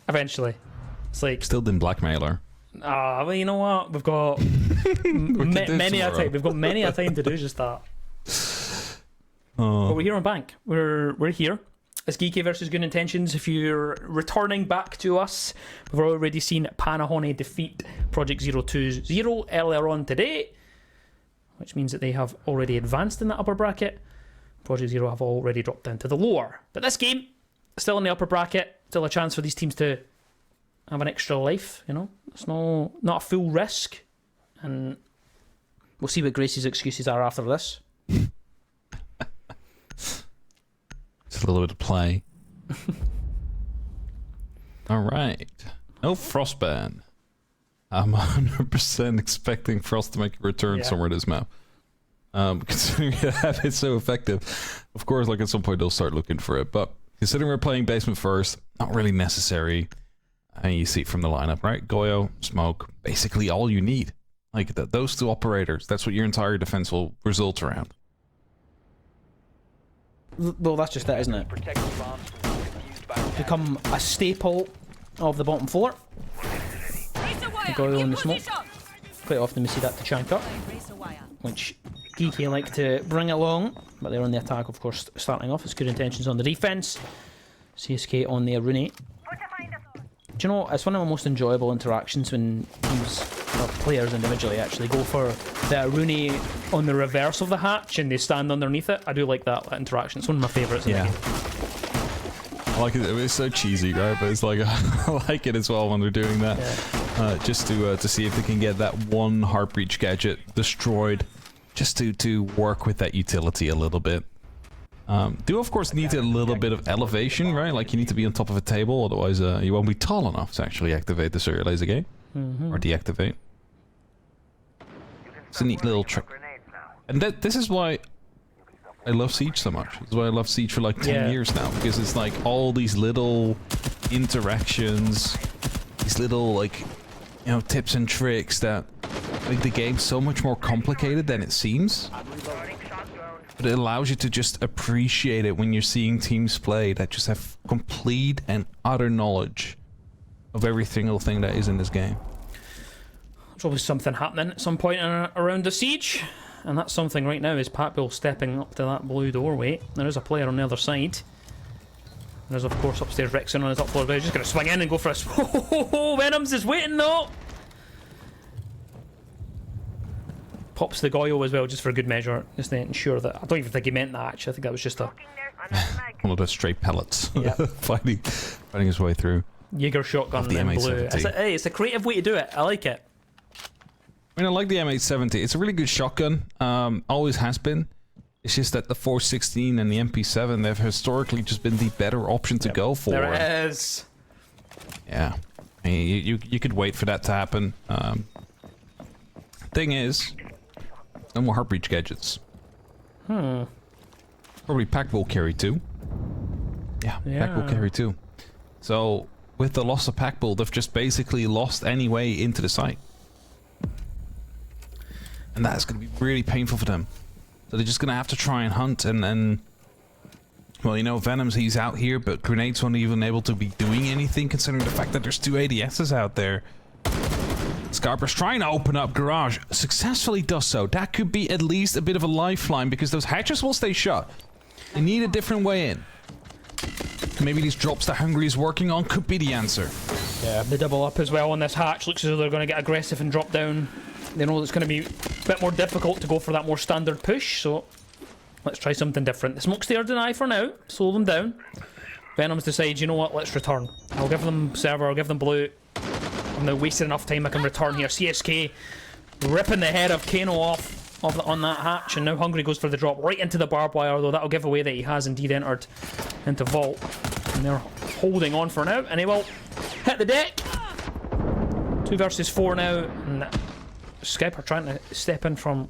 Eventually. It's like... Still didn't blackmail her. Well, you know what? We've got many a time. We've got many a time to do just that. But we're here on Bank. We're here. It's Geeky versus Good Intentions. If you're returning back to us, we've already seen Panahone defeat Project 020 earlier on today, which means that they have already advanced in that upper bracket. Project Zero have already dropped down to the lower. But this game, still in the upper bracket, still a chance for these teams to have an extra life, you know? It's not a full risk. And we'll see what Gracie's excuses are after this. It's a little bit of play. Alright. No Frostban. I'm 100% expecting Frost to make a return somewhere this map. Considering that it's so effective. Of course, like at some point they'll start looking for it. But considering we're playing basement first, not really necessary. And you see it from the lineup, right? Goyo, Smoke, basically all you need. Like those two operators, that's what your entire defense will result around. Well, that's just it, isn't it? Become a staple of the bottom four. Goyo on the smoke. Quite often we see that to Chanka, which Geeky like to bring along, but they're on the attack, of course, starting off. It's Good Intentions on the defense. CSK on the Arune. Do you know, it's one of the most enjoyable interactions when teams or players individually actually go for the Arune on the reverse of the hatch and they stand underneath it. I do like that interaction. It's one of my favourites in the game. I like it. It's so cheesy, right? But it's like I like it as well when they're doing that. Yeah. Just to see if they can get that one Heartbreach gadget destroyed, just to work with that utility a little bit. Do of course need a little bit of elevation, right? Like you need to be on top of a table, otherwise you won't be tall enough to actually activate the serial laser gate or deactivate. It's a neat little trick, and this is why I love Siege so much. This is why I love Siege for like 10 years now, because it's like all these little interactions, these little like, you know, tips and tricks that make the game so much more complicated than it seems. But it allows you to just appreciate it when you're seeing teams play that just have complete and utter knowledge of every single thing that is in this game. There's always something happening at some point around the siege, and that something right now is Patbull stepping up to that blue doorway. There is a player on the other side. There's of course upstairs Rexon on his up floor, but he's just going to swing in and go for a... Venoms is waiting though! Pops the Goyo as well, just for a good measure, just to ensure that... I don't even think he meant that, actually. I think that was just a... one of those straight pellets. fighting his way through. Jaeger shotgun in blue. It's a creative way to do it. I like it. I mean, I like the M870. It's a really good shotgun. Always has been. It's just that the 416 and the MP7, they've historically just been the better option to go for. There it is. Yeah. I mean, you could wait for that to happen. Thing is... no more Heartbreach gadgets. Probably Pack will carry too. Yeah, Pack will carry too. So, with the loss of Pack Bull, they've just basically lost any way into the site. And that is going to be really painful for them. So they're just going to have to try and hunt and well, you know, Venom's, he's out here, but Grenade's not even able to be doing anything considering the fact that there's two ADSs out there. Scarper's trying to open up Garage, successfully does so. That could be at least a bit of a lifeline because those hatches will stay shut. They need a different way in. Maybe these drops that Hungry is working on could be the answer. Yeah, the double up as well on this hatch. Looks as though they're going to get aggressive and drop down. They know it's going to be a bit more difficult to go for that more standard push, so let's try something different. The smoke's there deny for now, slow them down. Venoms decides, you know what, let's return. I'll give them server, I'll give them blue. I'm now wasting enough time, I can return here. CSK ripping the head of Kano off on that hatch, and now Hungry goes for the drop right into the barbed wire, although that'll give away that he has indeed entered into Vault. And they're holding on for now, and he will hit the deck. 2 versus 4 now, and Skyper trying to step in from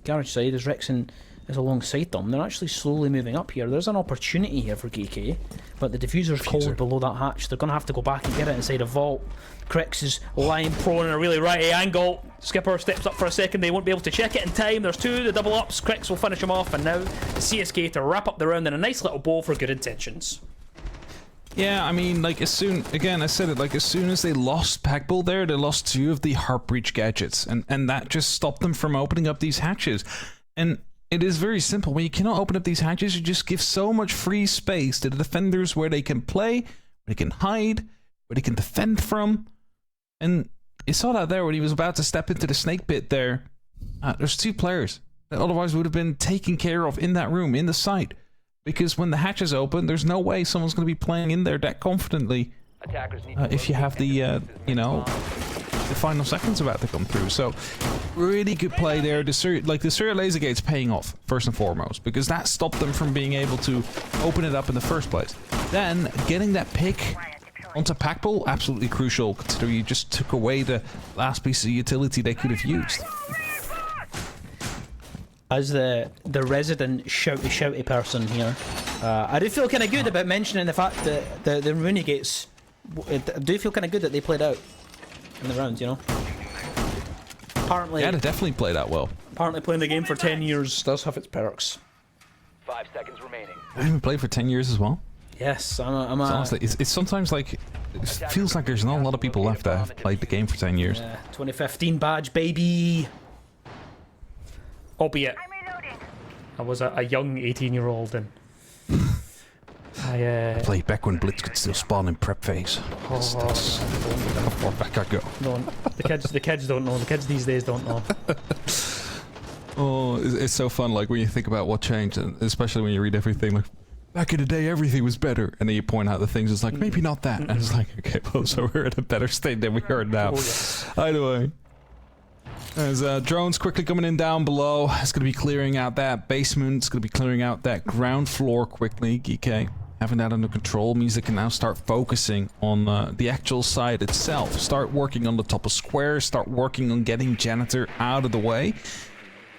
Garage side as Rexon is alongside them. They're actually slowly moving up here. There's an opportunity here for GK, but the diffuser's cold below that hatch. They're going to have to go back and get it inside a vault. Krex is lying prone in a really righty angle. Skipper steps up for a second. They won't be able to check it in time. There's two, the double ups. Krex will finish him off, and now the CSK to wrap up the round in a nice little bow for Good Intentions. Yeah, I mean, like, as soon, again, I said it, like, as soon as they lost Packbull there, they lost 2 of the Heart Breach gadgets, and that just stopped them from opening up these hatches. And it is very simple. When you cannot open up these hatches, you just give so much free space to the defenders where they can play, where they can hide, where they can defend from. And you saw that there when he was about to step into the snake pit there. There's 2 players that otherwise would have been taken care of in that room, in the site. Because when the hatch is open, there's no way someone's going to be playing in there that confidently if you have the, you know, the final seconds about to come through. So, really good play there. The Surya Laser Gate's paying off, first and foremost, because that stopped them from being able to open it up in the first place. Then, getting that pick onto Packbull, absolutely crucial, considering you just took away the last piece of utility they could have used. As the resident shouty person here, I do feel kind of good about mentioning the fact that the Renegates, I do feel kind of good that they played out in the rounds, you know? Apparently, yeah, they definitely played out well. Apparently playing the game for 10 years does have its perks. 5 seconds remaining. I've been played for 10 years as well. Yes, Honestly, it's sometimes like, it feels like there's not a lot of people left that have played the game for 10 years. 2015 badge, baby! Albeit, I was a young 18-year-old and I played back when Blitz could still spawn in prep phase. That's how far back I go. The kids don't know. The kids these days don't know. Oh, it's so fun, like, when you think about what changed, and especially when you read everything, like, back in the day everything was better, and then you point out the things, it's like, maybe not that, and it's like, okay, well, so we're in a better state than we are now. Oh, yes. Either way. There's drones quickly coming in down below. It's going to be clearing out that basement. It's going to be clearing out that ground floor quickly. GK having that under control means they can now start focusing on the actual site itself. Start working on the top of square. Start working on getting Janitor out of the way.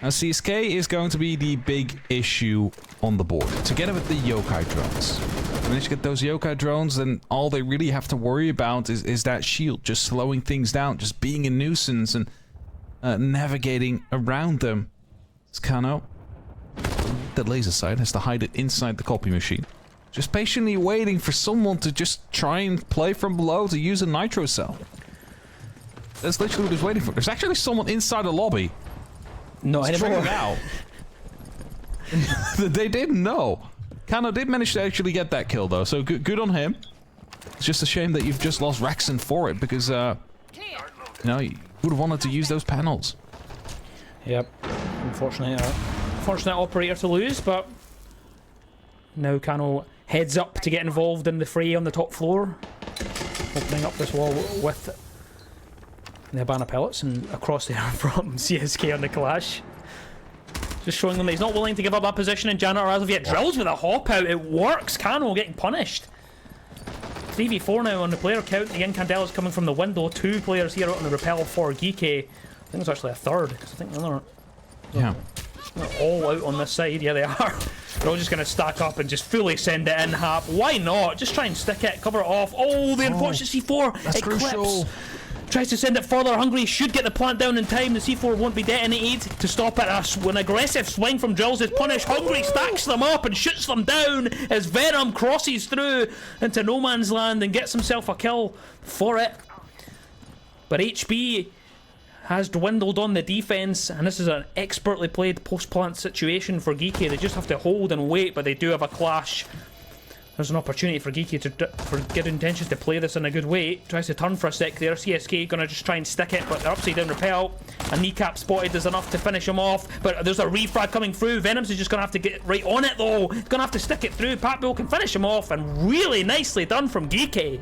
Now CSK is going to be the big issue on the board. Together with the Yokai drones. When they get those Yokai drones, then all they really have to worry about is that shield. Just slowing things down. Just being a nuisance and navigating around them. Scano, the laser side, has to hide it inside the copy machine. Just patiently waiting for someone to just try and play from below to use a nitro cell. That's literally what he's waiting for. There's actually someone inside the lobby. Not anymore. Out. They didn't know. Kano did manage to actually get that kill though, so good on him. It's just a shame that you've just lost Rexon for it, because you know, you would have wanted to use those panels. Yep. Unfortunate operator to lose, but now Kano heads up to get involved in the fray on the top floor, opening up this wall with the Habana pellets and across there from CSK on the Kalash. Just showing them that he's not willing to give up that position, and Janitor as of yet drills with a hop out. It works. Kano getting punished. 3v4 now on the player count. The Incandela's coming from the window. 2 players here out on the rappel for Geeky. I think there's actually a third, because I think the other... Yeah. They're all out on this side. Yeah, they are. They're all just going to stack up and just fully send it in, Hap. Why not? Just try and stick it, cover it off. Oh, the unfortunate C4. That's it crucial. clips. Tries to send it further. Hungry should get the plant down in time. The C4 won't be detonated to stop it. An aggressive swing from Drills is punished. Hungry stacks them up and shoots them down as Venom crosses through into no man's land and gets himself a kill for it. But HB has dwindled on the defense, and this is an expertly played post-plant situation for Geeky. They just have to hold and wait, but they do have a clash. There's an opportunity for Geeky for good intentions to play this in a good way. Tries to turn for a sec there. CSK gonna just try and stick it, but they're upside down repel. A kneecap spotted is enough to finish him off, but there's a refrag coming through. Venom's is just gonna have to get right on it though. Gonna have to stick it through. Packbull can finish him off, and really nicely done from Geeky.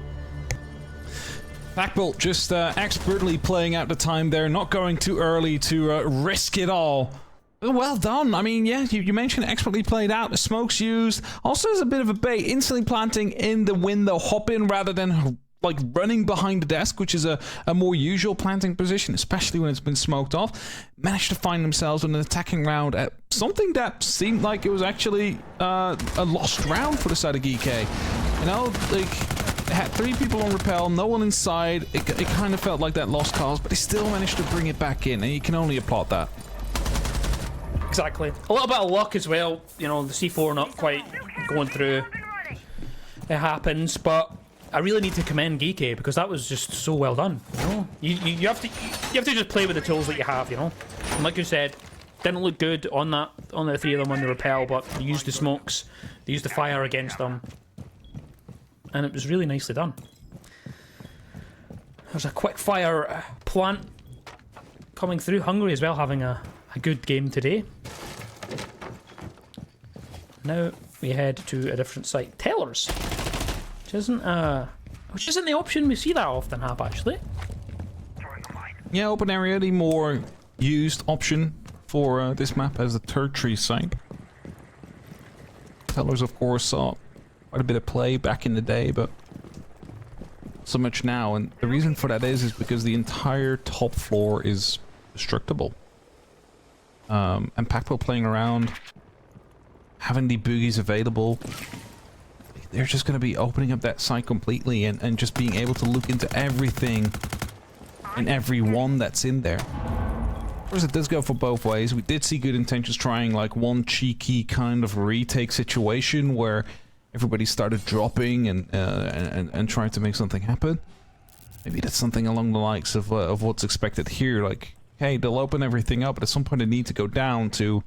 Packbull just expertly playing out the time there, not going too early to risk it all. Well done. I mean, yeah, you mentioned expertly played out. The smoke's used. Also, there's a bit of a bait. Instantly planting in the window, hop in rather than like running behind the desk, which is a more usual planting position, especially when it's been smoked off. Managed to find themselves in an attacking round at something that seemed like it was actually a lost round for the side of GK. You know, like, they had 3 people on rappel, no one inside. It kind of felt like that lost cause, but they still managed to bring it back in, and you can only applaud that. Exactly. A little bit of luck as well. You know, the C4 not quite going through. it happens, but I really need to commend Geeky because that was just so well done. You know, you have to just play with the tools that you have. You know, and like you said, didn't look good on the three of them on the rappel, but they used the smokes, they used the fire against them, and it was really nicely done. There's a quick fire plant coming through. Hungary as well, having a good game today. Now we head to a different site, Tellers, which isn't the option we see that often, Hap, actually. Yeah, open area, the more used option for this map as a tertiary site. Tellers, of course, saw quite a bit of play back in the day, but so much now, and the reason for that is because the entire top floor is destructible. And Packpo playing around, having the boogies available, they're just going to be opening up that site completely and just being able to look into everything and everyone that's in there. Of course, it does go for both ways. We did see Good Intentions trying like one cheeky kind of retake situation where everybody started dropping and trying to make something happen. Maybe that's something along the likes of what's expected here. Like, hey, they'll open everything up, but at some point they need to go down to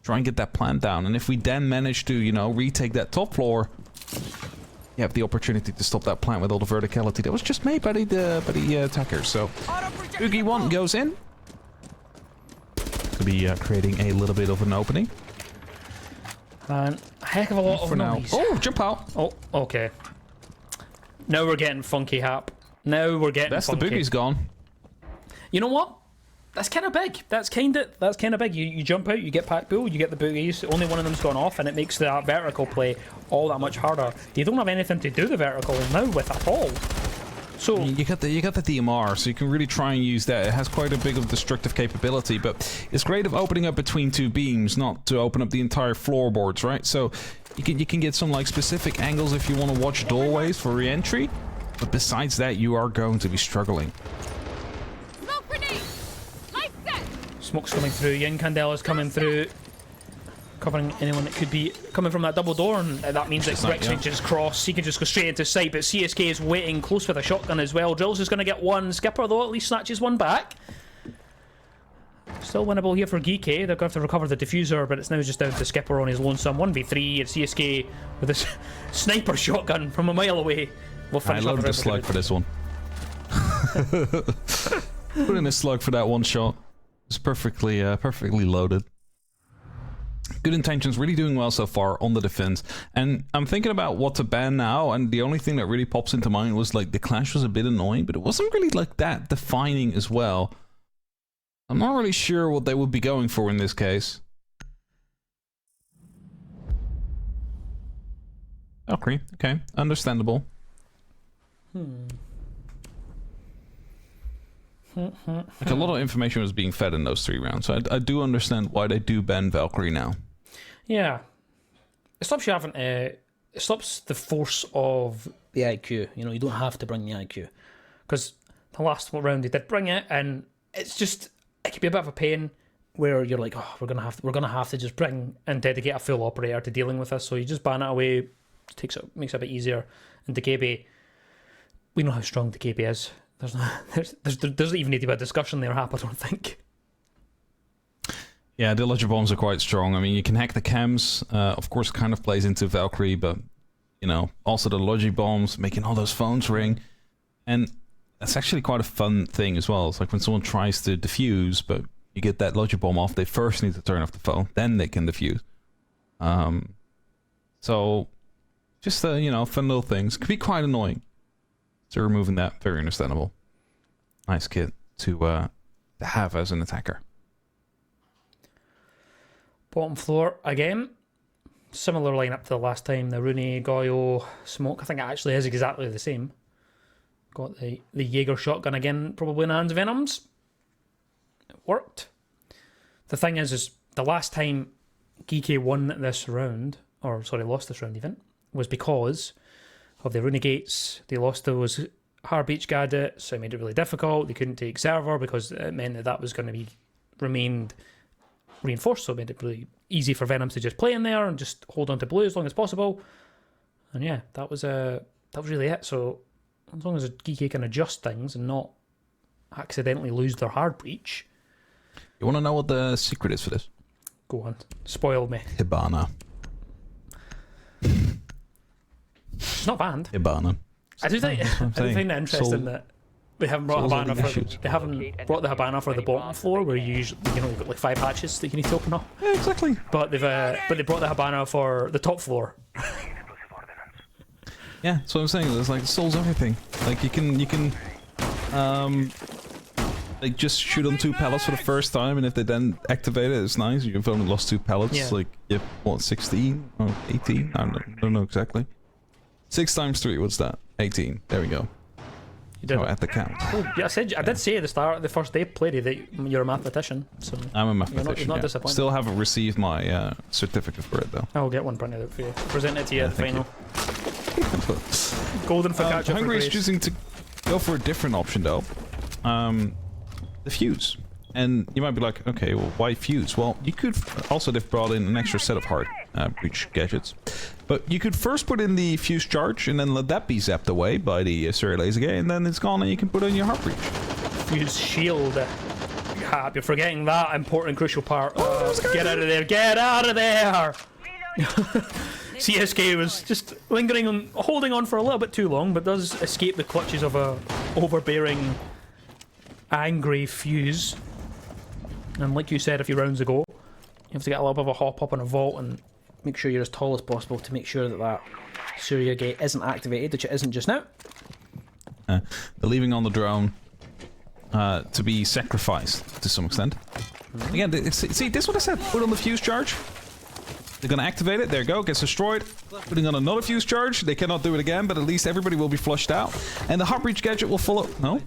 try and get that plant down. And if we then manage to, you know, retake that top floor, you have the opportunity to stop that plant with all the verticality that was just made by the attackers. So, Boogie 1 goes in. Could be creating a little bit of an opening. And a heck of a lot of now. noise. Oh, jump out! Oh, okay. Now we're getting funky, Hap. Now we're getting That's funky. the boogie's gone. You know what? That's kind of big. That's kind of big. You jump out, you get pack bull, you get the boogies. Only one of them's gone off, and it makes that vertical play all that much harder. You don't have anything to do the vertical now with at all. So you got the DMR, so you can really try and use that. It has quite a big of destructive capability, but it's great of opening up between two beams, not to open up the entire floorboards, right? So you can get some like specific angles if you want to watch doorways for re-entry, but besides that, you are going to be struggling. Smoke grenade! Light set! smoke's coming through. Yin Candela's coming through, covering anyone that could be coming from that double door, and that means that Rex can just cross. He can just go straight into sight, but CSK is waiting close with a shotgun as well. Drills is going to get one. Skipper, though, at least snatches one back. Still winnable here for Geeky. They're going to have to recover the diffuser, but it's now just down to Skipper on his lonesome 1v3. It's CSK with this sniper shotgun from a mile away. We'll finish I loaded the slug for this one. Put in a slug for that one shot. It's perfectly loaded. Good Intentions really doing well so far on the defense, and I'm thinking about what to ban now, and the only thing that really pops into mind was like the clash was a bit annoying, but it wasn't really like that defining as well. I'm not really sure what they would be going for in this case. Valkyrie, okay, understandable. Like a lot of information was being fed in those 3 rounds, so I do understand why they do ban Valkyrie now. Yeah, it stops you having it stops the force of the IQ. You know, you don't have to bring the IQ, because the last round they did bring it, and it's just it can be a bit of a pain where you're like, oh, we're gonna have to just bring and dedicate a full operator to dealing with this. So you just ban it away, makes it a bit easier. And Dekebi, we know how strong Dekebi is. There doesn't even need to be a discussion there, Hap, I don't think. Yeah, the Ledger Bombs are quite strong. I mean, you can hack the cams, of course, kind of plays into Valkyrie, but, you know, also the Logi Bombs, making all those phones ring. And that's actually quite a fun thing as well. It's like when someone tries to defuse, but you get that Logi Bomb off, they first need to turn off the phone, then they can defuse. So, just, you know, fun little things. Could be quite annoying. So removing that, very understandable. Nice kit to have as an attacker. Bottom floor again. Similar lineup to the last time. The Rooney, Goyo, Smoke. I think it actually is exactly the same. Got the Jaeger shotgun again, probably in the hands of Venoms. It worked. The thing is the last time Geeky won this round, or sorry, lost this round even, was because of the Renegades. They lost those Harbeach Gadget, so it made it really difficult. They couldn't take server because it meant that was going to be remained reinforced, so it made it really easy for Venoms to just play in there and just hold on to blue as long as possible. And yeah, that was really it. So as long as Geeky can adjust things and not accidentally lose their hard breach. You want to know what the secret is for this? Go on, spoil me. Hibana. It's not banned. Hibana. I do think That's what I'm I do saying. find it interesting Soul- that they haven't brought Souls are Hibana the for issues. they haven't brought the Hibana for the bottom floor where you usually you've got like 5 hatches that you need to open up. Yeah, exactly. But they brought the Hibana for the top floor. Yeah, that's what I'm saying. There's like souls everything. Like you can like just shoot on 2 pellets for the first time, and if they then activate it, it's nice. You've only lost 2 pellets. Yeah. Like you have, what, 16 or 18? I don't know exactly. 6 times 3. What's that? 18. There we go. You did Oh, it. at the count. Oh, yeah, I did say at the start, the first day played that you're a mathematician. So I'm a you're mathematician. not yeah. disappointed. Still haven't received my certificate for it though. I'll get one printed out for you. Present it to you at the thank final. Golden focaccia for Hungry is Grace. choosing to go for a different option though. The fuse. And you might be like, okay, well, why fuse? Well, you could also they've brought in an extra set of hard breach gadgets, but you could first put in the fuse charge and then let that be zapped away by the Surrey laser gate, and then it's gone, and you can put in your heart breach. Fuse shield. You're forgetting that important crucial part. Get out of there! Get out of there! CSK was just lingering on, holding on for a little bit too long, but does escape the clutches of a overbearing, angry Fuse. And like you said a few rounds ago, you have to get a little bit of a hop up in a vault and make sure you're as tall as possible to make sure that that Surya gate isn't activated, which it isn't just now. They're leaving on the drone to be sacrificed to some extent. Again, see, this is what I said. Put on the fuse charge. They're going to activate it. There you go. Gets destroyed. Putting on another fuse charge. They cannot do it again, but at least everybody will be flushed out. And the heart breach gadget will follow. No.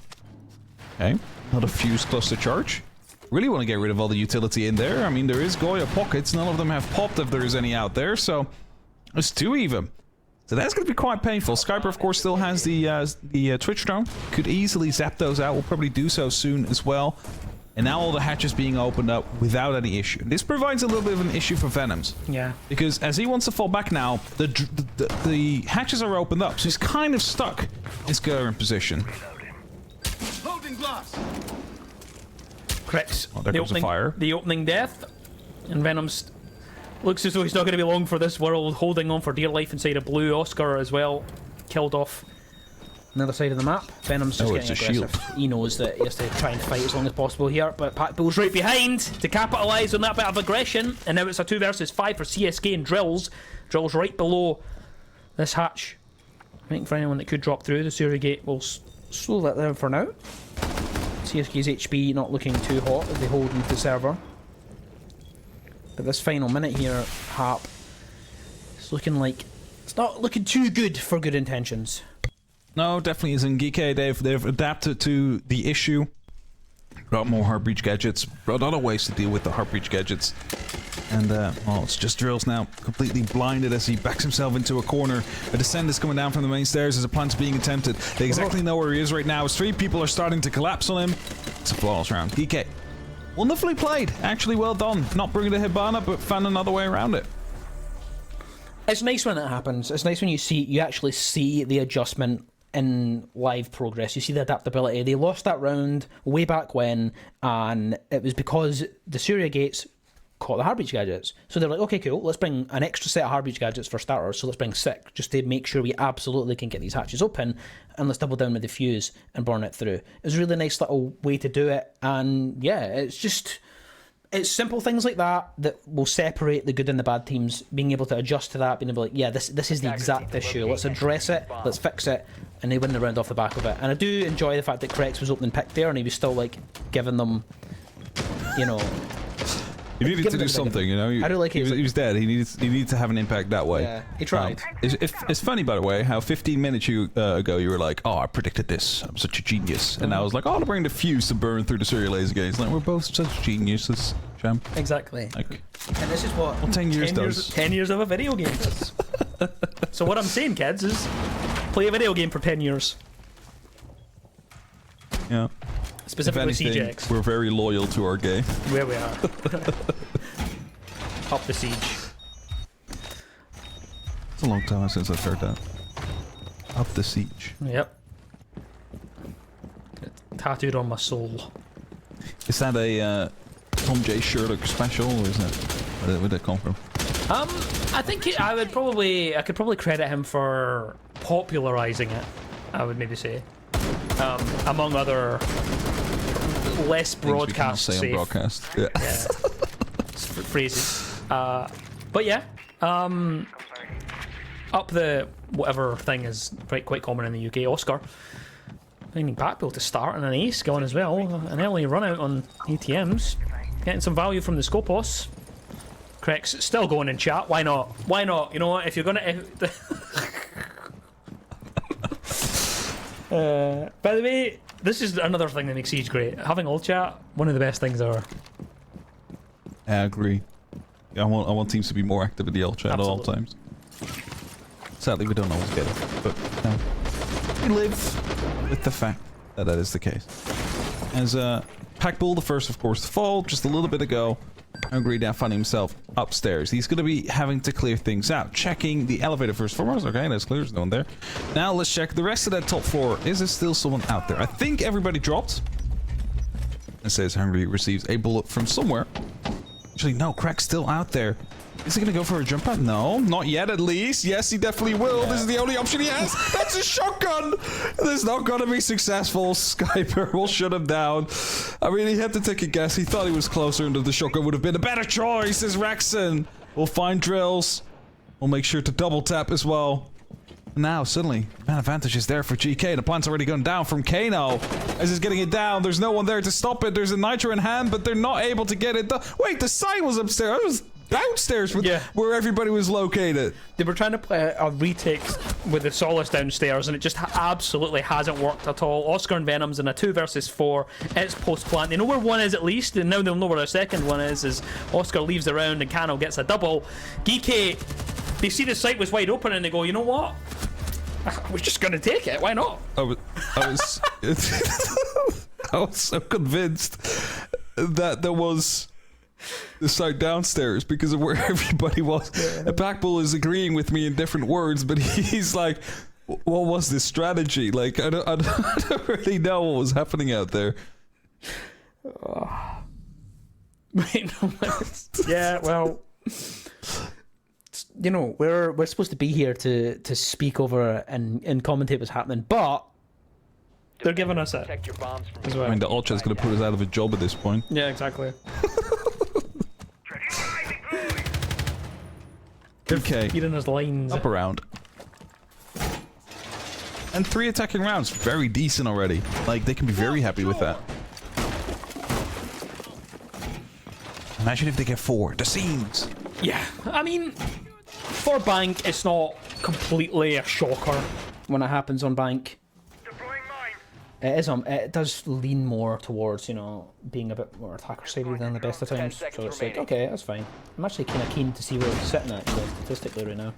Okay. Another fuse cluster charge. Really want to get rid of all the utility in there. I mean, there is Goya pockets. None of them have popped if there is any out there. So it's 2 even. So that's going to be quite painful. Skyper, of course, still has the Twitch drone. Could easily zap those out. We'll probably do so soon as well. And now all the hatches being opened up without any issue. This provides a little bit of an issue for Venoms. Yeah. Because as he wants to fall back now, the hatches are opened up. So he's kind of stuck in his current position. Correct. Oh, there goes the fire. The opening death. And Venom's looks as though he's not going to be long for this world, holding on for dear life inside a blue Oscar as well. Killed off on the other side of the map. Venom's just getting it's a aggressive. shield. He knows that he has to try and fight as long as possible here, but Packbull's right behind to capitalise on that bit of aggression. And now it's a 2 versus 5 for CSK and Drills. Drills right below this hatch. I think for anyone that could drop through, the Surrey gate will slow that down for now. CSK's HP not looking too hot as they hold into the server. But this final minute here, Harp, it's looking like it's not looking too good for good intentions. No, definitely isn't. Geeky, they've adapted to the issue. Brought more heart breach gadgets. Brought other ways to deal with the heart breach gadgets. And, well, it's just Drills now, completely blinded as he backs himself into a corner. A descent is coming down from the main stairs as a plant's being attempted. They exactly know where he is right now. As 3 people are starting to collapse on him. It's a flawless round. Geeky, wonderfully played. Actually well done. Not bringing the Hibana, but found another way around it. It's nice when it happens. It's nice when you actually see the adjustment in live progress. You see the adaptability. They lost that round way back when, and it was because the Surya gates caught the hard breach gadgets. So they're like, okay, cool, let's bring an extra set of hard breach gadgets for starters. So let's bring 6 just to make sure we absolutely can get these hatches open, and let's double down with the fuse and burn it through. It was a really nice little way to do it, and yeah, it's simple things like that that will separate the good and the bad teams. Being able to adjust to that, being able to, like, yeah, this is the exact issue. Let's address it. Let's fix it, and they win the round off the back of it. And I do enjoy the fact that Krex was opening pick there, and he was still like giving them, you know. He needed to do something, you know. I do like it. He was dead. He needed to have an impact that way. Yeah, he tried. It's funny, by the way, how 15 minutes ago you were like, "Oh, I predicted this. I'm such a genius," and I was like, "Oh, I'll bring the fuse to burn through the Surrey laser gates." Like, we're both such geniuses, champ. Exactly. Like, And this is what 10 years does. 10 years of a video game does. So what I'm saying, kids, is play a video game for 10 years. yeah. Specifically If anything, CJX. we're very loyal to our game. Where we are. Up the siege. It's a long time since I've heard that. Up the siege. Yep. Tattooed on my soul. Is that a Tom J. Sherlock special, or is that where did it come from? I think I could probably credit him for popularizing it. I would maybe say, among other less broadcast Things we cannot say on safe broadcast. Yeah. phrases. But yeah, up the whatever thing is quite common in the UK. Oscar. Finding Backbill to start and an ace going as well. An early run out on ATMs. Getting some value from the Scopos. Crex still going in chat. Why not? Why not? You know what? If you're gonna. By the way, this is another thing that makes Siege great. Having all chat, one of the best things ever. I agree. I want teams to be more active in the L chat at all times. Sadly, we don't always get it, but we live with the fact that that is the case. As Packbull, the first, of course, to fall just a little bit ago. Hungry now finding himself upstairs. He's going to be having to clear things out. Checking the elevator first foremost. Okay, that's clear. There's no one there. Now let's check the rest of that top floor. Is there still someone out there? I think everybody dropped. It says Hungry receives a bullet from somewhere. Actually, no, Crack's still out there. Is he going to go for a jump out? No, not yet at least. Yes, he definitely will. Yeah. This is the only option he has. That's a shotgun. This is not going to be successful. Skyper will shut him down. I mean, he had to take a guess. He thought he was closer and the shotgun would have been a better choice, as Rexon. We'll find drills. We'll make sure to double tap as well. Now, suddenly, man advantage is there for GK. The plant's already gone down from Kano. As he's getting it down, there's no one there to stop it. There's a Nitro in hand, but they're not able to get it done. Wait, the sign was upstairs. It was downstairs where everybody was located. They were trying to play a retake with the Solace downstairs, and it just absolutely hasn't worked at all. Oscar and Venom's in a 2 versus 4. It's post-plant. They know where one is at least, and now they'll know where the second one is, as Oscar leaves the round and Kano gets a double. GK, they see the site was wide open and they go, you know what? We're just going to take it. Why not? I was I was so convinced that there was the site downstairs because of where everybody was. Yeah. Backbull is agreeing with me in different words, but he's like, what was this strategy? Like, I don't really know what was happening out there. Wait, no, yeah, well, you know, we're supposed to be here to speak over and commentate what's happening, but they're giving us it as well. I mean, the Ultra's going to put us out of a job at this point. Yeah, exactly. Okay. Feeding us lines. Up around. And 3 attacking rounds. Very decent already. Like, they can be very happy with that. Imagine if they get 4. The scenes. Yeah. I mean, for Bank, it's not completely a shocker when it happens on Bank. It is. It does lean more towards, you know, being a bit more attacker-sided than the best of times. So it's like, okay, that's fine. I'm actually kind of keen to see where it's sitting at statistically right now.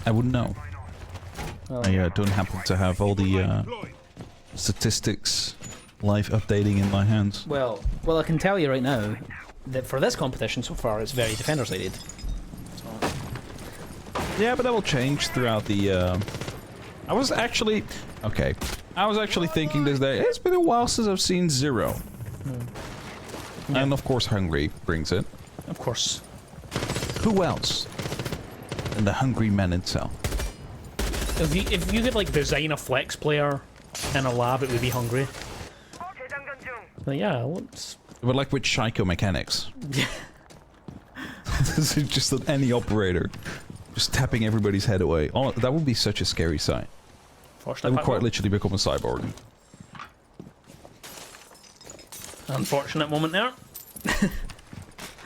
I wouldn't know. Well, I don't happen to have all the statistics live updating in my hands. Well, I can tell you right now that for this competition so far, it's very defender-sided. Yeah, but that will change throughout the, I was actually thinking this day, it's been a while since I've seen 0. Yeah. And of course Hungry brings it. Of course. Who else than the Hungry men itself? If you could, like, design a flex player in a lab, it would be Hungry. But yeah, let's... But like with Psycho Mechanics. Yeah. This is just any operator. Just tapping everybody's head away. Oh, that would be such a scary sight. That would quite literally become a cyborg. Unfortunate moment there.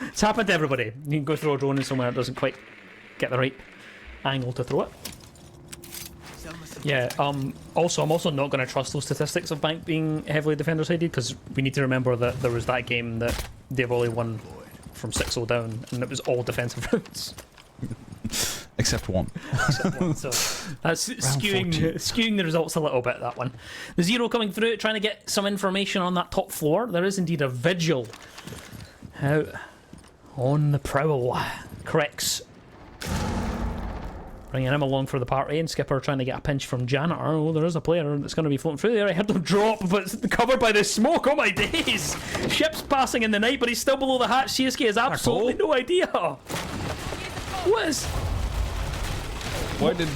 It's happened to everybody. You can go throw a drone in somewhere that doesn't quite get the right angle to throw it. Yeah, also, I'm also not going to trust those statistics of Bank being heavily defender-sided, because we need to remember that there was that game that they've only won from 6-0 down, and it was all defensive rounds. Except one. So that's skewing the results a little bit, that one. The 0 coming through, trying to get some information on that top floor. There is indeed a vigil out on the prowl. Corrects. Bringing him along for the party, and Skipper trying to get a pinch from Janitor. Oh, there is a player that's going to be floating through there. I heard him drop, but it's covered by the smoke. Oh my days! Ship's passing in the night, but he's still below the hatch. CSK has absolutely no idea. What is... Why did...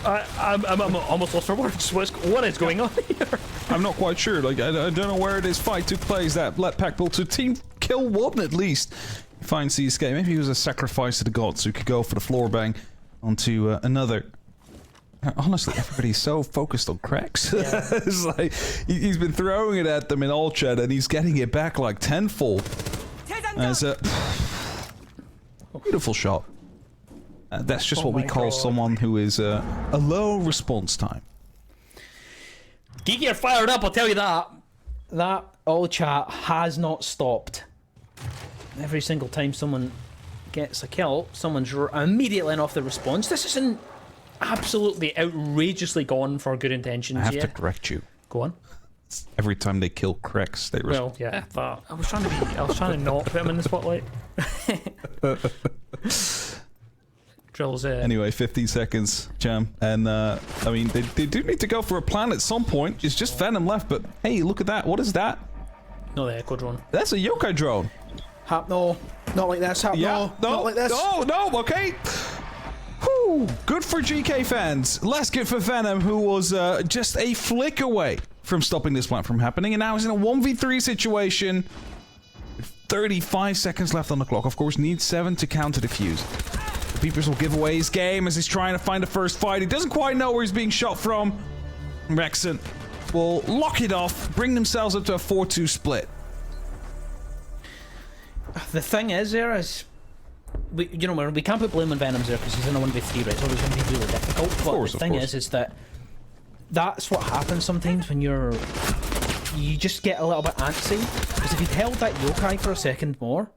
I'm almost lost for words. What is going on here? I'm not quite sure. Like, I don't know where this fight took place that led Packbull to team kill one at least. Find CSK. Maybe he was a sacrifice to the gods who could go for the floor bang onto another. Honestly, everybody's so focused on cracks. Yeah. It's like he's been throwing it at them in all chat, and he's getting it back like tenfold. As a beautiful shot. That's just what we call someone who is a low response time. Geeky are fired up, I'll tell you that. That all chat has not stopped. Every single time someone gets a kill, someone's immediately off the response. This isn't absolutely outrageously gone for good intentions. I have to correct you. Go on. Every time they kill Krex, they well, yeah, but I was trying to not put him in the spotlight. Drills it. Anyway, 15 seconds, Jam. And, I mean, they do need to go for a plan at some point. It's just Venom left, but hey, look at that. What is that? No, the Echo drone. That's a yokai drone. No, not like this. No, not like this. No, okay. Whew, good for GK fans. Less good for Venom, who was just a flick away from stopping this plant from happening, and now is in a 1v3 situation. 35 seconds left on the clock. Of course, needs 7 to counter the fuse. The Peepers will give away his game as he's trying to find the first fight. He doesn't quite know where he's being shot from. Rexon will lock it off, bring themselves up to a 4-2 split. The thing is, there is, we can't put blame on Venom's there because he's in a 1v3, right? It's always going to be really difficult. But the thing is that that's what happens sometimes when you just get a little bit antsy. Because if he'd held that yokai for a second more,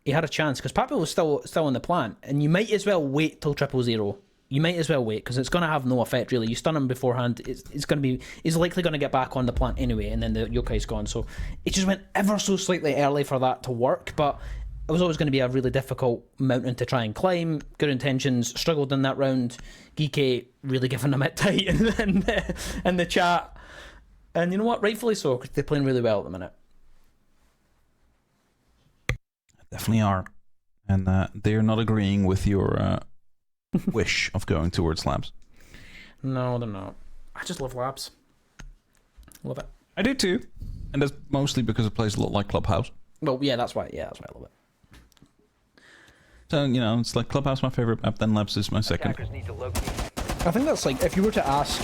he had a chance. Because Pappy was still on the plant, and you might as well wait till 000. You might as well wait because it's going to have no effect really. You stun him beforehand, he's likely going to get back on the plant anyway, and then the yokai's gone. So it just went ever so slightly early for that to work, but it was always going to be a really difficult mountain to try and climb. Good intentions, struggled in that round. Geeky really giving them it tight in the chat, and you know what? Rightfully so, because they're playing really well at the minute. Definitely are, and they're not agreeing with your. Wish of going towards labs. No, they're not. I just love labs. Love it. I do too, and that's mostly because it plays a lot like Clubhouse. Well, yeah, that's why. Yeah, that's why I love it. So it's like Clubhouse my favorite map, then Labs is my second. I think that's like if you were to ask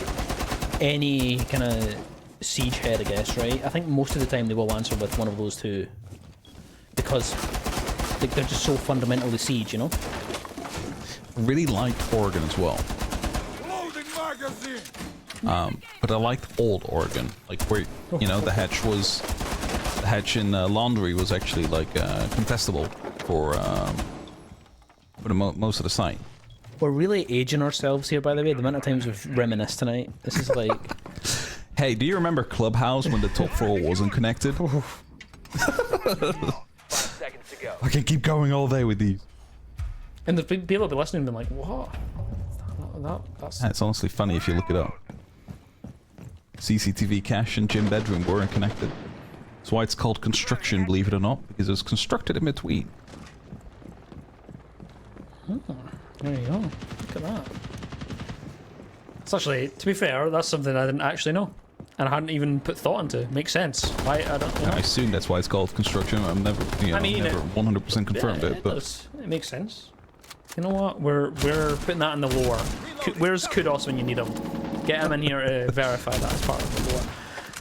any kind of siege head, I guess, right? I think most of the time they will answer with one of those two because they're just so fundamentally siege, you know. Really liked Oregon as well. But I liked old Oregon, like where the hatch in Laundry was actually like contestable for most of the site. We're really aging ourselves here, by the way. The amount of times we've reminisced tonight. This is like. Hey, do you remember Clubhouse when the top floor wasn't connected? 5 seconds to go. I can keep going all day with these. And the people will be listening and be like, what? It's honestly funny if you look it up. CCTV cache and gym bedroom weren't connected. That's why it's called construction, believe it or not, because it was constructed in between. Oh, there you go. Look at that. It's actually, to be fair, that's something I didn't actually know. And I hadn't even put thought into. Makes sense. Why? I don't know. I assume that's why it's called construction. I've never, never 100% confirmed it, but it makes sense. You know what? We're putting that in the lore. Where's Kudos when you need him? Get him in here to verify that as part of the lore.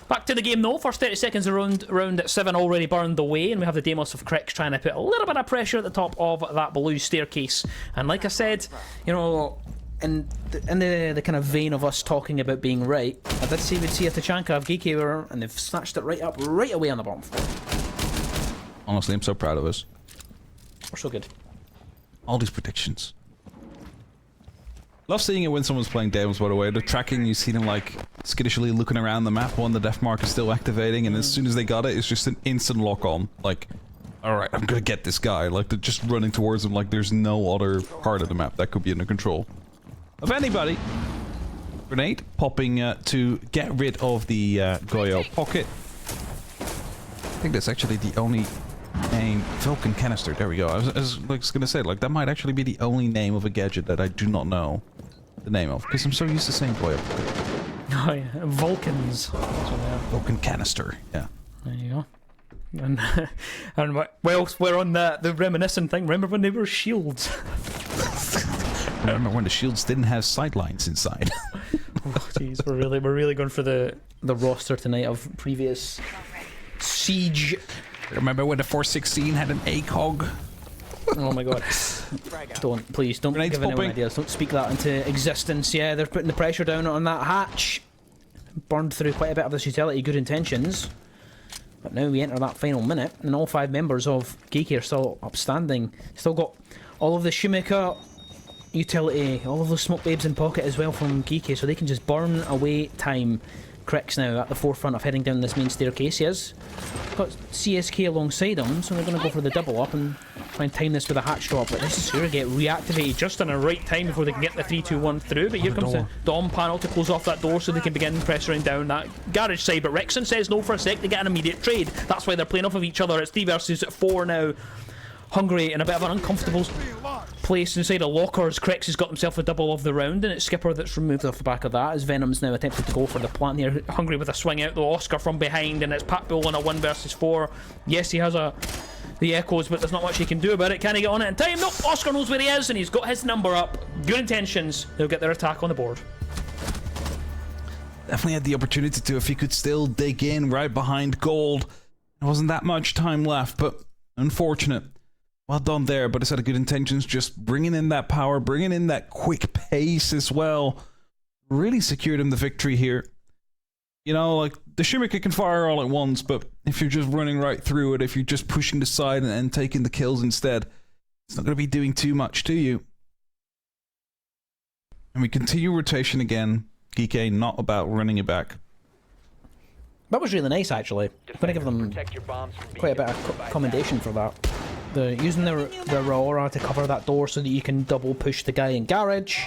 Back to the game though. First 30 seconds around 7 already burned away, and we have the Deimos of Krex trying to put a little bit of pressure at the top of that blue staircase. And like I said, in the kind of vein of us talking about being right, I did see we'd see a Tachanka of Geeky, and they've snatched it right up right away on the bottom floor. Honestly, I'm so proud of us. We're so good. All these predictions. Love seeing it when someone's playing Deimos, by the way. The tracking, you see them like skittishly looking around the map when the def mark is still activating, and as soon as they got it, it's just an instant lock on. Like, alright, I'm gonna get this guy. Like, they're just running towards him like there's no other part of the map that could be under control of anybody. Grenade popping to get rid of the Goyo pocket. I think that's actually the only name. Vulcan canister, there we go. I was gonna say, like, that might actually be the only name of a gadget that I do not know the name of, because I'm so used to saying Goyo pocket. Oh yeah, Vulcans. That's what they are. Vulcan canister, yeah. There you go. And, well, we're on the reminiscent thing. Remember when they were shields? I remember when the shields didn't have sightlines inside. Oh, jeez, we're really going for the roster tonight of previous Siege. Remember when the 416 had an ACOG? Oh my god. Please don't Grenades give anyone popping. ideas. Don't speak that into existence. Yeah, they're putting the pressure down on that hatch. Burned through quite a bit of this utility, good intentions. But now we enter that final minute, and all 5 members of Geeky are still upstanding. Still got all of the Shumika utility, all of those smoke babes in pocket as well from Geeky, so they can just burn away time. Crick's now at the forefront of heading down this main staircase. He has got CSK alongside him, so they're going to go for the double up and try and time this with a hatch drop. But this is sure to get reactivated just in the right time before they can get the 3-2-1 through. But here comes the Dom panel to close off that door so they can begin pressuring down that garage side. But Rexon says no for a sec, they get an immediate trade. That's why they're playing off of each other. It's 3 versus 4 now. Hungry in a bit of an uncomfortable place inside a lockers. Krex has got himself a double of the round, and it's Skipper that's removed off the back of that as Venom's now attempted to go for the plant here. Hungry with a swing out though, Oscar from behind, and it's Pat Bull on a 1 versus 4. Yes, he has the echoes, but there's not much he can do about it. Can he get on it in time? Nope, Oscar knows where he is, and he's got his number up. Good intentions. They'll get their attack on the board. Definitely had the opportunity to if he could still dig in right behind gold. There wasn't that much time left, but unfortunate. Well done there, but it's had good intentions, just bringing in that power, bringing in that quick pace as well. Really secured him the victory here. You know, like, the Shumika can fire all at once, but if you're just running right through it, if you're just pushing the side and taking the kills instead, it's not going to be doing too much to you. And we continue rotation again. Geeky not about running it back. That was really nice, actually. I'm going to give them quite a bit of commendation for that. They're using the Aurora to cover that door so that you can double push the guy in garage.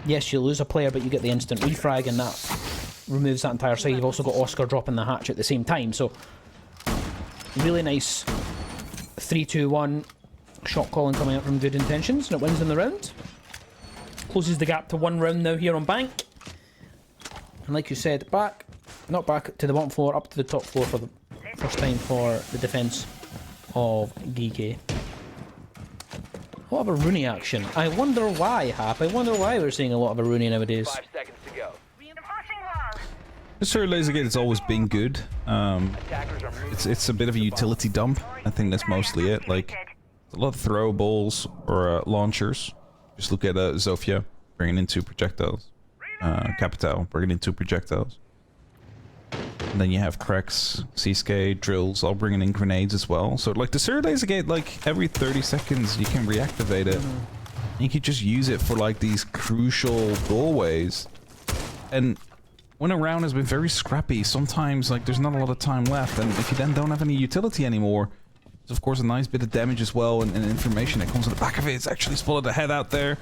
Yes, you lose a player, but you get the instant refrag, and that removes that entire side. You've also got Oscar dropping the hatch at the same time, so really nice 3-2-1 shot calling coming out from Good Intentions, and it wins in the round. Closes the gap to 1 round now here on Bank. And like you said, not back to the bottom floor, up to the top floor for the first time for the defence of Geeky. A lot of a Rooney action. I wonder why, Hap. I wonder why we're seeing a lot of a Rooney nowadays. 5 seconds to go. Sir Lasergate has always been good. It's a bit of a utility dump. I think that's mostly it. Like, a lot of throwables or launchers. Just look at Zofia bringing in 2 projectiles. Capital bringing in 2 projectiles. And then you have Krex, Seascape, Drills, all bringing in grenades as well. So, like, the Sir Lasergate, like, every 30 seconds you can reactivate it. You can just use it for, like, these crucial doorways. And when a round has been very scrappy, sometimes, like, there's not a lot of time left. And if you then don't have any utility anymore, there's, of course, a nice bit of damage as well and information that comes on the back of it. It's actually spotted a head out there.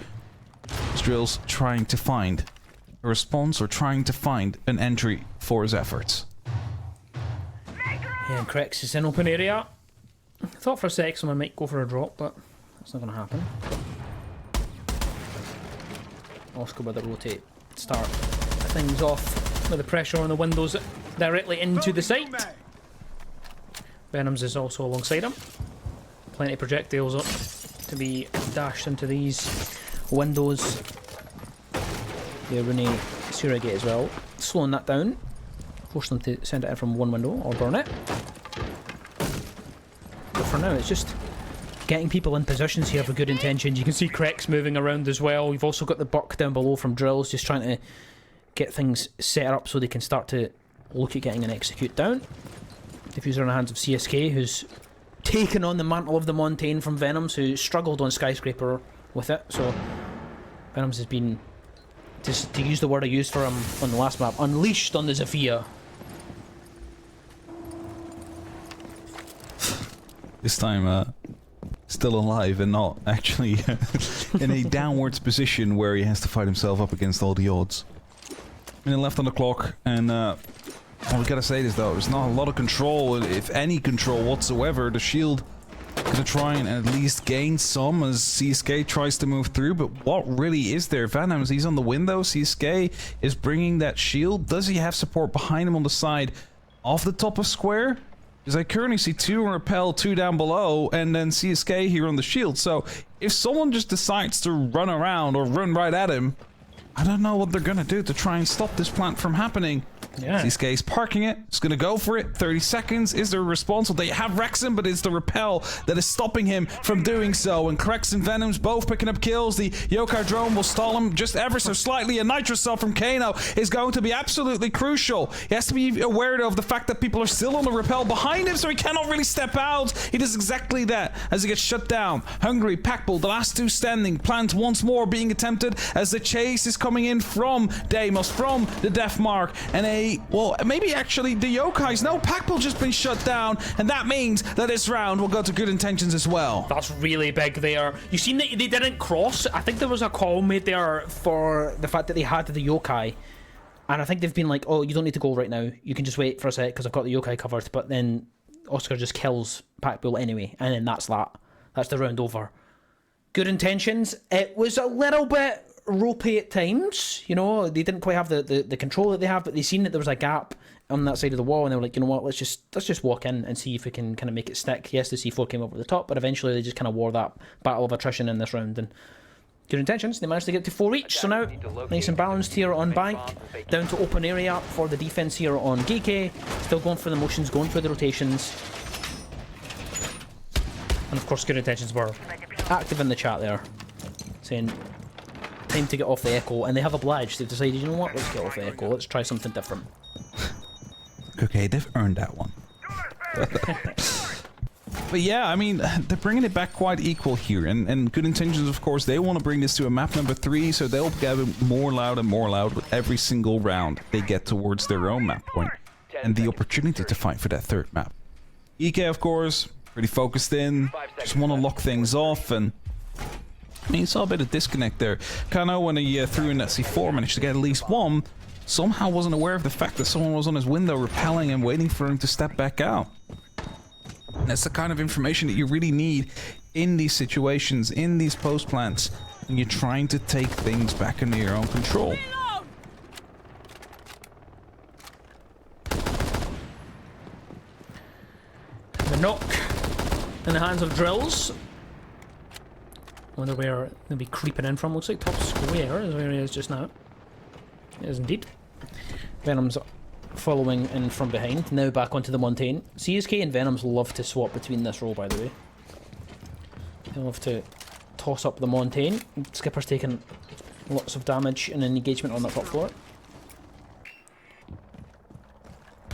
Drills trying to find a response or trying to find an entry for his efforts. Yeah, and Krex is in open area. I thought for a sec someone might go for a drop, but that's not going to happen. Oscar with a rotate. Start things off with the pressure on the windows directly into the site. Venoms is also alongside him. Plenty of projectiles up to be dashed into these windows. Yeah, Rooney Surrogate as well. Slowing that down. Force them to send it in from one window or burn it. But for now, it's just getting people in positions here for Good Intentions. You can see Krex moving around as well. We've also got the Buck down below from Drills, just trying to get things set up so they can start to look at getting an execute down. Diffuser in the hands of CSK, who's taken on the mantle of the Montaigne from Venoms, who struggled on Skyscraper with it. So Venoms has been, just to use the word I used for him on the last map, unleashed on the Zofia. This time, still alive and not actually in a downwards position where he has to fight himself up against all the odds. Minute left on the clock, and all we gotta say is though, there's not a lot of control, if any control whatsoever. The shield gonna try and at least gain some as CSK tries to move through, but what really is there? Venoms, he's on the window. CSK is bringing that shield. Does he have support behind him on the side off the top of square? Because I currently see 2 on Repel, 2 down below, and then CSK here on the shield. So if someone just decides to run around or run right at him, I don't know what they're gonna do to try and stop this plant from happening. Yeah. CSK's parking it. It's gonna go for it. 30 seconds. Is there a response? Well, they have Rexon, but it's the Repel that is stopping him from doing so. And Krex and Venoms both picking up kills. The Yokai drone will stall him just ever so slightly. A Nitro Cell from Kano is going to be absolutely crucial. He has to be aware of the fact that people are still on the Repel behind him, so he cannot really step out. He does exactly that as he gets shut down. Hungry, Packbull, the last 2 standing. Plant once more being attempted as the chase is coming in from Deimos, from the Death Mark, and well, maybe actually the Yokais. No, Packbull just been shut down, and that means that this round will go to Good Intentions as well. That's really big there. You seen that they didn't cross? I think there was a call made there for the fact that they had the Yokai, and I think they've been like, oh, you don't need to go right now. You can just wait for a sec because I've got the Yokai covered. But then Oscar just kills Packbull anyway, and then that's that. That's the round over. Good Intentions. It was a little bit ropey at times, you know. They didn't quite have the control that they have, but they seen that there was a gap on that side of the wall, and they were like, you know what, let's just walk in and see if we can kind of make it stick. Yes, the C4 came over the top, but eventually they just kind of wore that battle of attrition in this round. And Good Intentions, they managed to get to 4 each, so now nice and balanced here on Bank, down to open area for the defense here on GK, still going for the motions, going through the rotations, and of course Good Intentions were active in the chat there, saying time to get off the Echo, and they have obliged. They've decided, you know what, let's get off the Echo, let's try something different. Okay, they've earned that one. But yeah, I mean, they're bringing it back quite equal here, and Good Intentions, of course, they want to bring this to a map number 3, so they'll get more loud and more loud with every single round they get towards their own map point, and the opportunity to fight for that 3rd map. EK, of course, pretty focused in, just want to lock things off, and I mean, you saw a bit of disconnect there. Kano, when he threw in that C4, managed to get at least 1, somehow wasn't aware of the fact that someone was on his window repelling and waiting for him to step back out. And that's the kind of information that you really need in these situations, in these post plants, when you're trying to take things back into your own control. The knock in the hands of Drills. Wonder where they'll be creeping in from. Looks like top square is where he is just now. It is indeed. Venom's following in from behind. Now back onto the Montaigne. CSK and Venoms love to swap between this row, by the way. They love to toss up the Montaigne. Skipper's taking lots of damage and an engagement on that top floor.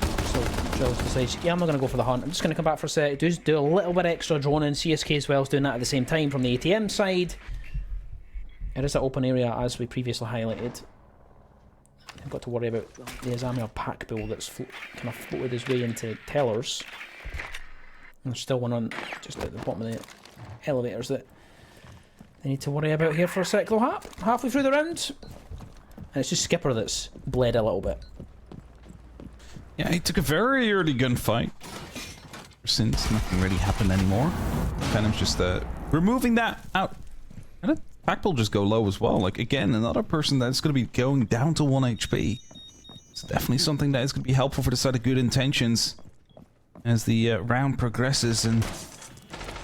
So Drills decides, yeah, I'm not going to go for the hunt. I'm just going to come back for a sec. Do a little bit extra drone, and CSK as well is doing that at the same time from the ATM side. It is that open area as we previously highlighted. I've got to worry about the Azamia Packbull that's kind of floated his way into Tellers. And there's still one on just at the bottom of the elevators that they need to worry about here for a sec though. Halfway through the round. And it's just Skipper that's bled a little bit. Yeah, he took a very early gunfight. Since nothing really happened anymore. Venom's just removing that out. And Packbull just go low as well. Like, again, another person that's going to be going down to 1 HP. It's definitely something that is going to be helpful for the side of Good Intentions as the round progresses, and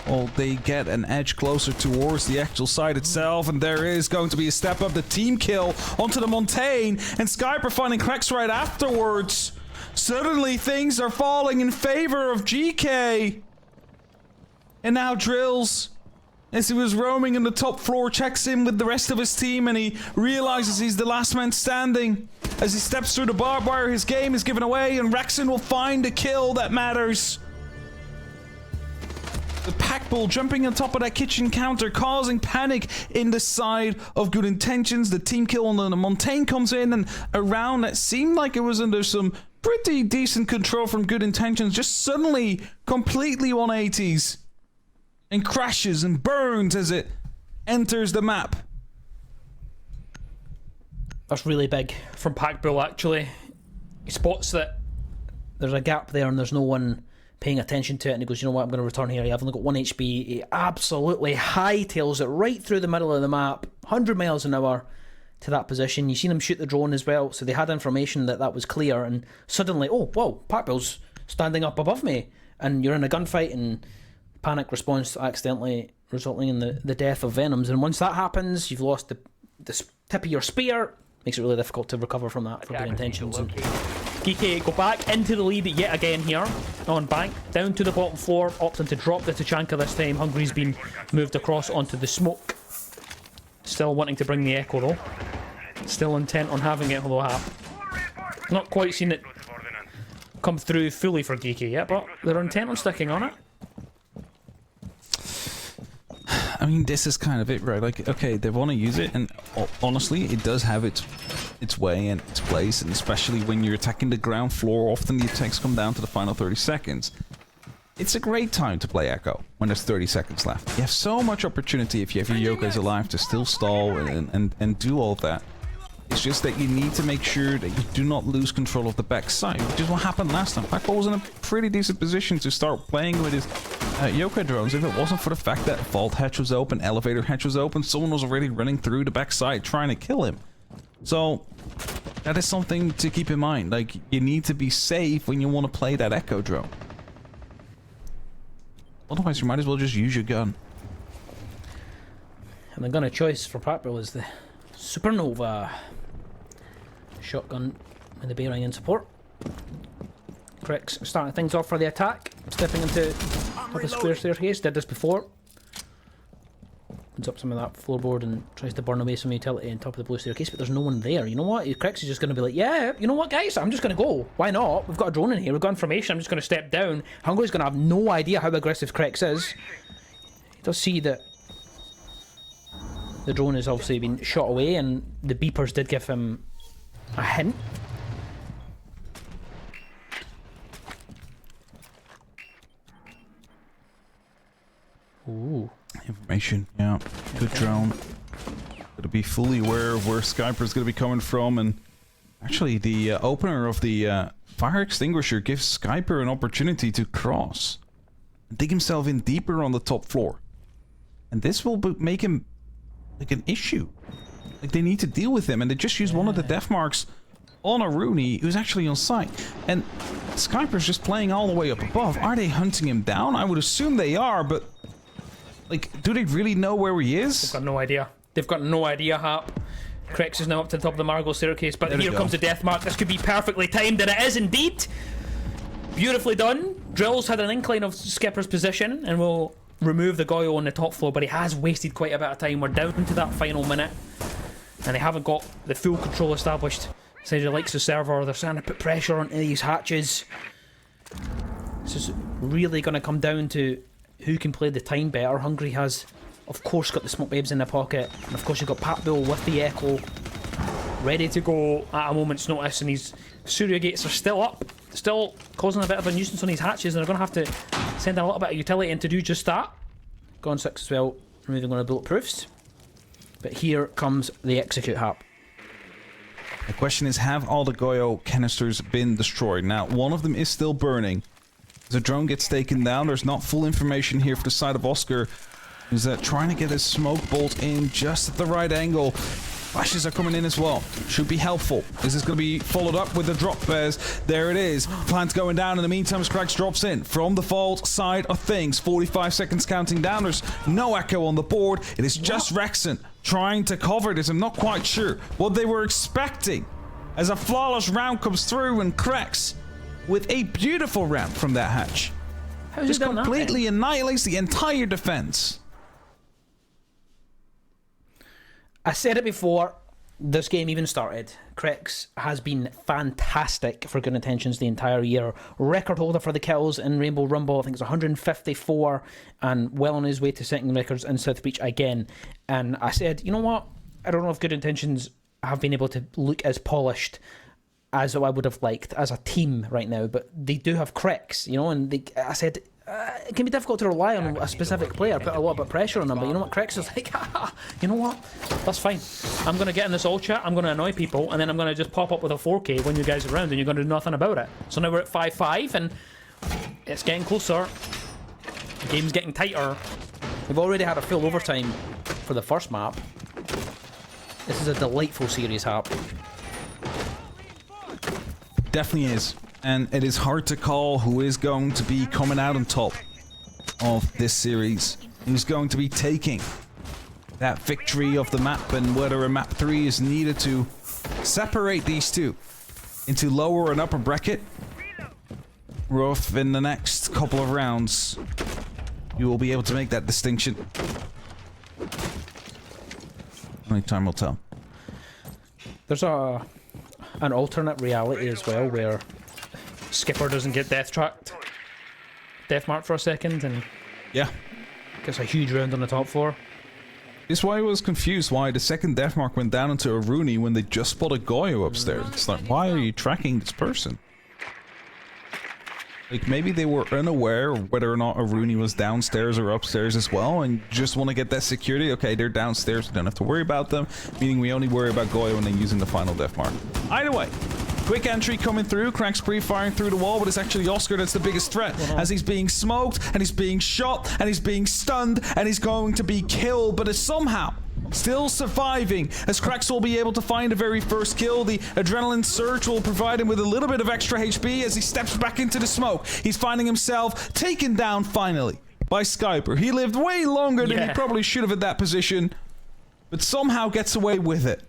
well, they get an edge closer towards the actual site itself, and there is going to be a step up, the team kill onto the Montaigne, and Skyper finding Krex right afterwards. Suddenly things are falling in favor of GK. And now Drills, as he was roaming in the top floor, checks in with the rest of his team, and he realizes he's the last man standing. As he steps through the barbed wire, his game is given away, and Rexon will find a kill that matters. The Packbull jumping on top of that kitchen counter, causing panic in the side of Good Intentions. The team kill on the Montaigne comes in, and a round that seemed like it was under some pretty decent control from Good Intentions just suddenly completely 180s. and crashes and burns as it enters the map. That's really big from Pac Bull, actually. He spots that there's a gap there and there's no one paying attention to it, and he goes, you know what, I'm going to return here. I've only got 1 HP. He absolutely hightails it right through the middle of the map, 100 miles an hour to that position. You seen him shoot the drone as well, so they had information that that was clear, and suddenly, oh, whoa, Pac Bull's standing up above me, and you're in a gunfight, and panic response accidentally resulting in the death of Venoms. And once that happens, you've lost the tip of your spear. Makes it really difficult to recover from that for good intentions. And Geeky go back into the lead yet again here on Bank, down to the bottom floor, opting to drop the Tachanka this time. Hungry's been moved across onto the smoke. Still wanting to bring the Echo though. Still intent on having it, although I have not quite seen it come through fully for Geeky yet, but they're intent on sticking on it. I mean, this is kind of it, right? Like, okay, they want to use it, and honestly, it does have its way and its place, and especially when you're attacking the ground floor, often the attacks come down to the final 30 seconds. It's a great time to play Echo when there's 30 seconds left. You have so much opportunity if you have your Yoko's alive to still stall and do all of that. It's just that you need to make sure that you do not lose control of the backside, which is what happened last time. Pac Bull was in a pretty decent position to start playing with his Yoko drones. If it wasn't for the fact that vault hatch was open, elevator hatch was open, someone was already running through the backside trying to kill him. So that is something to keep in mind. Like, you need to be safe when you want to play that Echo drone. Otherwise, you might as well just use your gun. And the gun of choice for Pac Bull is the Supernova shotgun with the bearing in support. Crix starting things off for the attack, stepping into the square staircase. Did this before. Opens up some of that floorboard and tries to burn away some utility on top of the blue staircase, but there's no one there. You know what? Crix is just going to be like, yeah, you know what, guys? I'm just going to go. Why not? We've got a drone in here. We've got information. I'm just going to step down. Hungry's going to have no idea how aggressive Crix is. He does see that the drone has obviously been shot away, and the beepers did give him a hint. Ooh. Information, yeah. Good drone. Gotta be fully aware of where Skyper's gonna be coming from, and actually the opener of the fire extinguisher gives Skyper an opportunity to cross and dig himself in deeper on the top floor. And this will make him like an issue. Like, they need to deal with him, and they just use one of the death marks on a Rooney who's actually on site. And Skyper's just playing all the way up above. Are they hunting him down? I would assume they are, but like, do they really know where he is? They've got no idea. They've got no idea, Hap. Crix is now up to the top of the Margot staircase, but here comes the death mark. This could be perfectly timed, and it is indeed. Beautifully done. Drills had an incline of Skipper's position, and will remove the Goyo on the top floor, but he has wasted quite a bit of time. We're down to that final minute, and they haven't got the full control established. Says he likes the server. They're trying to put pressure onto these hatches. This is really going to come down to who can play the time better. Hungry has, of course, got the smoke babes in their pocket, and of course you've got Pac Bull with the Echo ready to go at a moment's notice, and his Surya gates are still up, still causing a bit of a nuisance on these hatches, and they're going to have to send in a little bit of utility in to do just that. Gone 6 as well, removing one of the bulletproofs. But here comes the execute, Hap. The question is, have all the Goyo canisters been destroyed? Now, one of them is still burning. The drone gets taken down. There's not full information here for the side of Oscar, who's trying to get his smoke bolt in just at the right angle. Flashes are coming in as well. Should be helpful. This is going to be followed up with the drop bears. There it is. Plant's going down. In the meantime, Scrags drops in from the vault side of things. 45 seconds counting down. There's no Echo on the board. It is just Rexon trying to cover this. I'm not quite sure what they were expecting as a flawless round comes through, and Krex with a beautiful round from that hatch. How's Just he done completely that, annihilates the entire defense. I said it before this game even started. Krex has been fantastic for Good Intentions the entire year. Record holder for the kills in Rainbow Rumble. I think it's 154, and well on his way to setting records in South Beach again. And I said, you know what? I don't know if Good Intentions have been able to look as polished as I would have liked as a team right now, but they do have Krex, you know, and I said it can be difficult to rely on a specific player, put a lot of pressure on them, but you know what, Crex is like, you know what? That's fine. I'm going to get in this all chat, I'm going to annoy people, and then I'm going to just pop up with a 4K when you guys are around, and you're going to do nothing about it. So now we're at 5-5, and it's getting closer. The game's getting tighter. We've already had a full overtime for the first map. This is a delightful series, Hap. Definitely is. And it is hard to call who is going to be coming out on top of this series. Who's going to be taking that victory of the map, and whether a map 3 is needed to separate these two into lower and upper bracket. Rough, in the next couple of rounds, you will be able to make that distinction. Only time will tell. There's an alternate reality as well where Skipper doesn't get death marked for a second, and Yeah. gets a huge round on the top floor. It's why I was confused why the second death mark went down into a Rooney when they just spotted Goyo upstairs. It's like, why are you tracking this person? Like, maybe they were unaware of whether or not a Rooney was downstairs or upstairs as well, and just want to get that security. Okay, they're downstairs, we don't have to worry about them, meaning we only worry about Goyo when they're using the final death mark. Either way, quick entry coming through, Crack's pre-firing through the wall, but it's actually Oscar that's the biggest threat, as he's being smoked, and he's being shot, and he's being stunned, and he's going to be killed, but is somehow still surviving, as Cracks will be able to find the very first kill. The adrenaline surge will provide him with a little bit of extra HP as he steps back into the smoke. He's finding himself taken down finally by Skyper. He lived way longer than he probably should have at that position, but somehow gets away with it.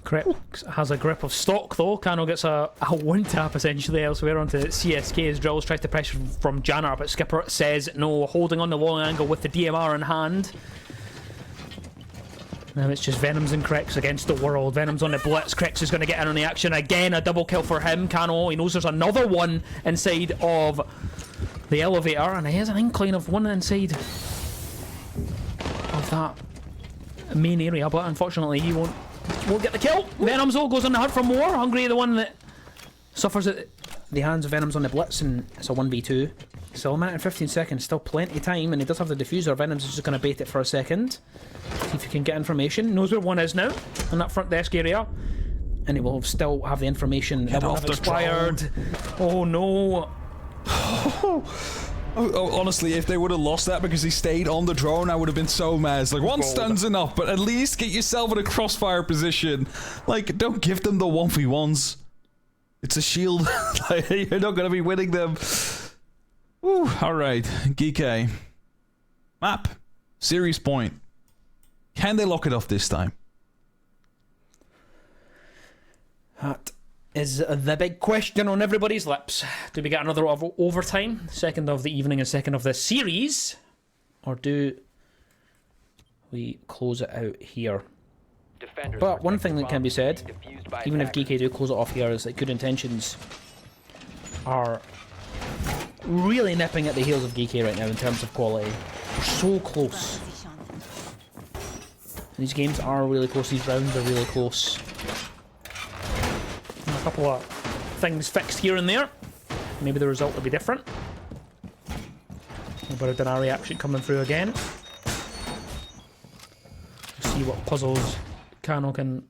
Crex has a grip of stock though. Kano gets a one tap essentially elsewhere onto CSK as Drills tries to pressure from Jannar, but Skipper says no, holding on the long angle with the DMR in hand. Now it's just Venoms and Crex against the world. Venoms on the blitz. Crex is going to get in on the action again. A double kill for him. Kano, he knows there's another one inside of the elevator, and he has an incline of one inside of that main area, but unfortunately he won't get the kill. Venoms though goes on the hunt for more. Hungry, the one that suffers at the hands of Venoms on the blitz, and it's a 1v2. Still a minute and 15 seconds, still plenty of time, and he does have the diffuser. Venoms is just going to bait it for a second. See if he can get information. Knows where one is now, in that front desk area. And he will still have the information that will have expired. Oh no. Honestly, if they would have lost that because he stayed on the drone, I would have been so mad. It's like, one stun's enough, but at least get yourself in a crossfire position. Like, don't give them the 1v1s. It's a shield. Like, you're not going to be winning them. Woo, alright. Geeky. Map. Series point. Can they lock it off this time? That is the big question on everybody's lips. Do we get another overtime? Second of the evening and second of the series? Or do we close it out here? But one thing that can be said, even if GK do close it off here, is that Good Intentions are really nipping at the heels of GK right now in terms of quality. We're so close. These games are really close, these rounds are really close. A couple of things fixed here and there. Maybe the result will be different. A bit of Denari action coming through again. See what puzzles Kano can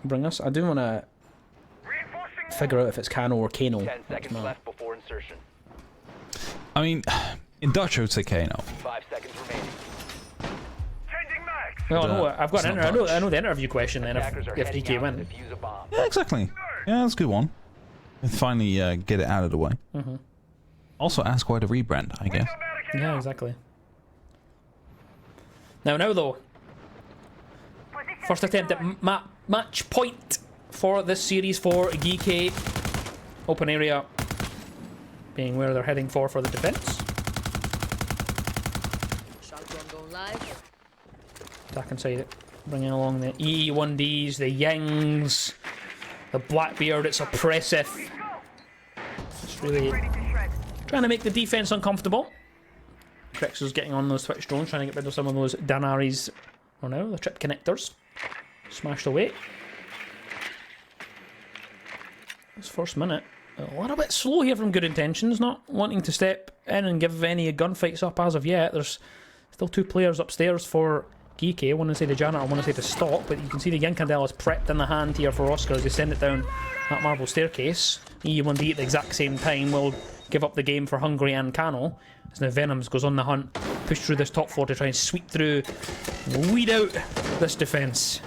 bring us. I do want to figure out if it's Kano or Kano. 10 seconds left before insertion. I mean, in Dutch I would say Kano. 5 seconds remaining. Well, I know, I've got It's an not I know the interview question then Attackers are if heading DK out win. to defuse a bomb. Yeah, exactly. Yeah, that's a good one. And finally get it out of the way. Also ask why the rebrand, I guess. Yeah, exactly. Now though. First attempt at match point for this series for GK. Open area being where they're heading for the defense. Shotgun going live. Attack inside it. Bringing along the E1Ds, the Yings, the Blackbeard. It's oppressive. It's really trying to make the defense uncomfortable. Crex is getting on those Twitch drones, trying to get rid of some of those Danaris. Oh no, the trip connectors. Smashed away. This first minute A little bit slow here from Good Intentions, not wanting to step in and give any gunfights up as of yet. There's still 2 players upstairs for Geeky. I want to say the janitor, I want to say to stop, but you can see the Yinkandela is prepped in the hand here for Oscar as they send it down that marble staircase. E1D at the exact same time will give up the game for Hungry and Cano. As now Venoms goes on the hunt, push through this top floor to try and sweep through, weed out this defence.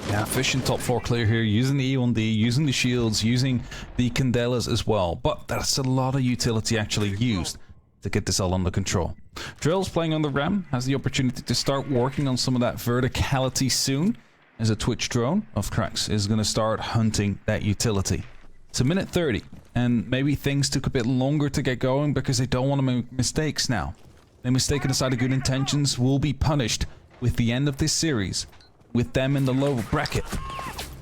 Yeah, efficient top floor clear here, using the E1D, using the shields, using the Candelas as well. But that's a lot of utility actually used to get this all under control. Drill's playing on the Ram, has the opportunity to start working on some of that verticality soon, as a Twitch drone of Cracks is going to start hunting that utility. It's a minute 30, and maybe things took a bit longer to get going because they don't want to make mistakes now. They mistaken aside of Good Intentions will be punished with the end of this series, with them in the low bracket.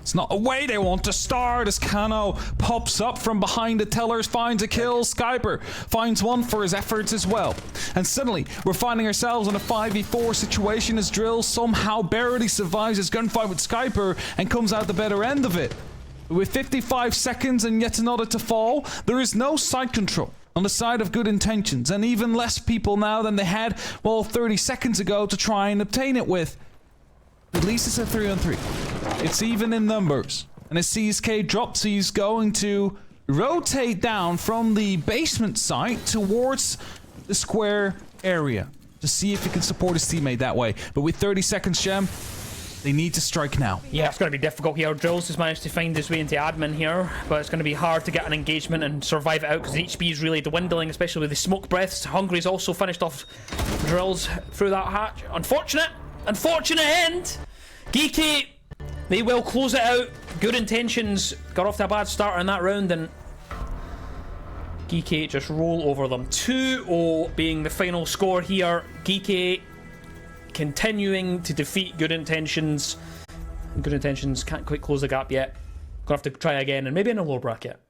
It's not a way they want to start as Cano pops up from behind the tellers, finds a kill. Skyper finds one for his efforts as well. And suddenly, we're finding ourselves in a 5v4 situation as Drill somehow barely survives his gunfight with Skyper and comes out the better end of it. With 55 seconds and yet another to fall, there is no side control on the side of Good Intentions, and even less people now than they had, well, 30 seconds ago to try and obtain it with. At least it's a 3-on-3. It's even in numbers. And as CSK drops, he's going to rotate down from the basement side towards the square area to see if he can support his teammate that way. But with 30 seconds, Shem, they need to strike now. Yeah, it's going to be difficult here. Drills has managed to find his way into admin here, but it's going to be hard to get an engagement and survive it out because the HP is really dwindling, especially with the smoke breaths. Hungry's also finished off Drills through that hatch. Unfortunate end. Geeky, they will close it out. Good Intentions got off to a bad start in that round, and Geeky just roll over them. 2-0 being the final score here. Geeky continuing to defeat Good Intentions. Good Intentions can't quite close the gap yet. Gonna have to try again, and maybe in a lower bracket.